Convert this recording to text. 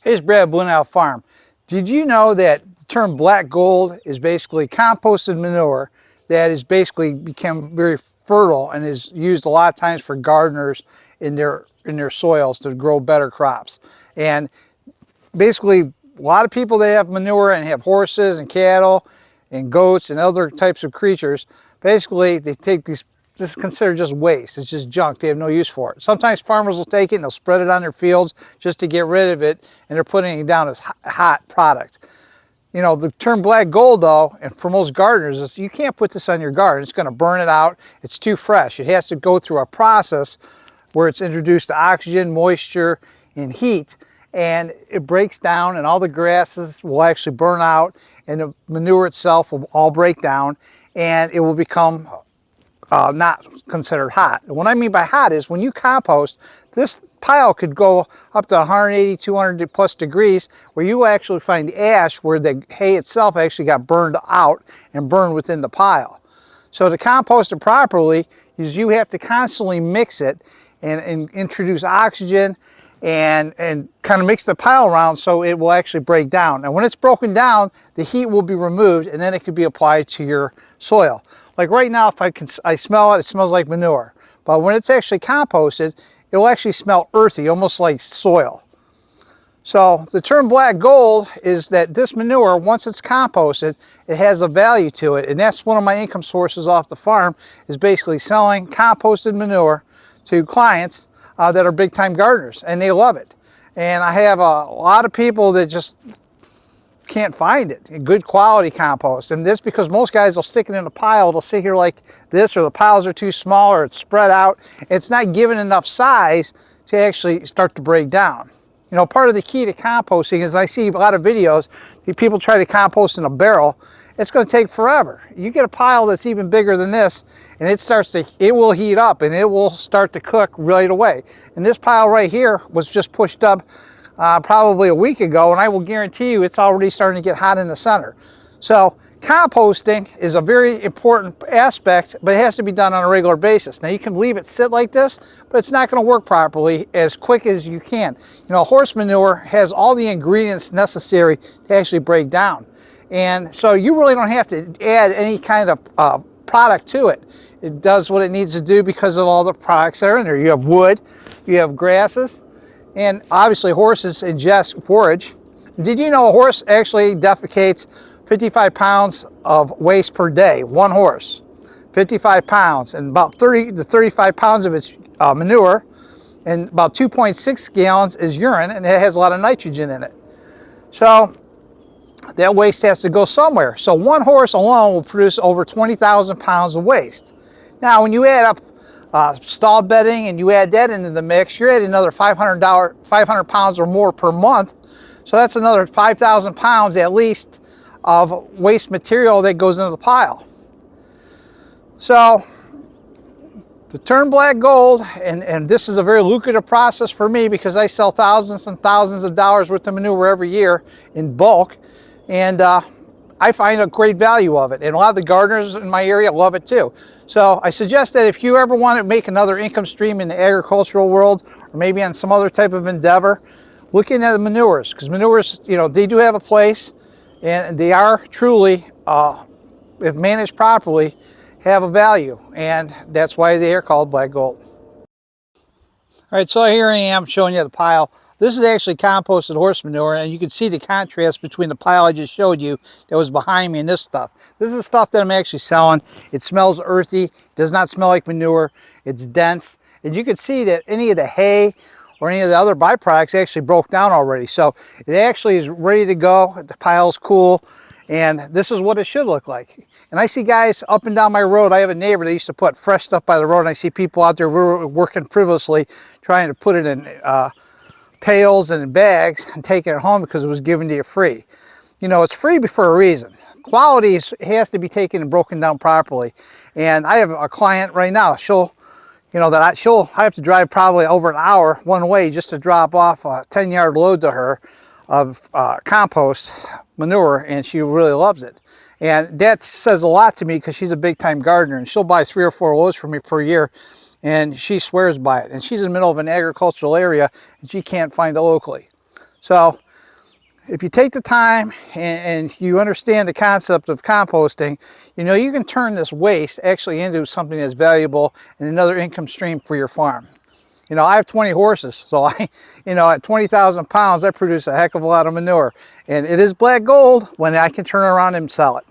Hey, it's Brad, Blue Nile Farm. Did you know that the term black gold is basically composted manure that has basically become very fertile and is used a lot of times for gardeners in their soils to grow better crops? And basically, a lot of people, they have manure and have horses and cattle and goats and other types of creatures. Basically, they take these, this is considered just waste. It's just junk. They have no use for it. Sometimes farmers will take it and they'll spread it on their fields just to get rid of it, and they're putting it down as hot product. You know, the term black gold, though, and for most gardeners, is you can't put this on your garden. It's going to burn it out. It's too fresh. It has to go through a process where it's introduced to oxygen, moisture, and heat, and it breaks down, and all the grasses will actually burn out, and the manure itself will all break down, and it will become not considered hot. And what I mean by hot is when you compost, this pile could go up to 180, 200 plus degrees, where you actually find ash where the hay itself actually got burned out and burned within the pile. So to compost it properly, is you have to constantly mix it and introduce oxygen and kind of mix the pile around so it will actually break down. And when it's broken down, the heat will be removed, and then it could be applied to your soil. Like right now, if I smell it, it smells like manure. But when it's actually composted, it will actually smell earthy, almost like soil. So the term black gold is that this manure, once it's composted, it has a value to it. And that's one of my income sources off the farm, is basically selling composted manure to clients that are big time gardeners, and they love it. And I have a lot of people that just can't find it, good quality compost. And that's because most guys will stick it in a pile. They'll sit here like this, or the piles are too small, or it's spread out. It's not given enough size to actually start to break down. You know, part of the key to composting is I see a lot of videos, people try to compost in a barrel. It's going to take forever. You get a pile that's even bigger than this, and it will heat up and it will start to cook right away. And this pile right here was just pushed up probably a week ago, and I will guarantee you it's already starting to get hot in the center. So composting is a very important aspect, but it has to be done on a regular basis. Now you can leave it sit like this, but it's not going to work properly as quick as you can. You know, horse manure has all the ingredients necessary to actually break down. And so you really don't have to add any kind of product to it. It does what it needs to do because of all the products that are in there. You have wood, you have grasses, and obviously horses ingest forage. Did you know a horse actually defecates 55 pounds of waste per day? One horse, 55 pounds, and about 30 to 35 pounds of its manure, and about 2.6 gallons is urine, and it has a lot of nitrogen in it. So that waste has to go somewhere. So one horse alone will produce over 20,000 pounds of waste. Now, when you add up stall bedding and you add that into the mix, you're adding another 500 pounds or more per month. So that's another 5,000 pounds at least of waste material that goes into the pile. So the term black gold, and this is a very lucrative process for me because I sell thousands and thousands of dollars worth of manure every year in bulk, and I find a great value of it, and a lot of the gardeners in my area love it too. So I suggest that if you ever want to make another income stream in the agricultural world, or maybe on some other type of endeavor, look into the manures, because manures, you know, they do have a place, and they are truly, if managed properly, have a value, and that's why they are called black gold. All right, so here I am showing you the pile. This is actually composted horse manure, and you can see the contrast between the pile I just showed you that was behind me and this stuff. This is the stuff that I'm actually selling. It smells earthy, does not smell like manure, it's dense, and you can see that any of the hay or any of the other byproducts actually broke down already. So it actually is ready to go. The pile's cool, and this is what it should look like. And I see guys up and down my road. I have a neighbor that used to put fresh stuff by the road, and I see people out there working frivolously trying to put it in pails and in bags and taking it home because it was given to you free. You know, it's free for a reason. Quality has to be taken and broken down properly. And I have a client right now, I have to drive probably over an hour one way just to drop off a 10-yard load to her of compost manure, and she really loves it. And that says a lot to me because she's a big time gardener, and she'll buy 3 or 4 loads from me per year, and she swears by it. And she's in the middle of an agricultural area and she can't find it locally. So if you take the time and you understand the concept of composting, you know, you can turn this waste actually into something that's valuable and another income stream for your farm. You know, I have 20 horses, so at 20,000 pounds, I produce a heck of a lot of manure. And it is black gold when I can turn around and sell it.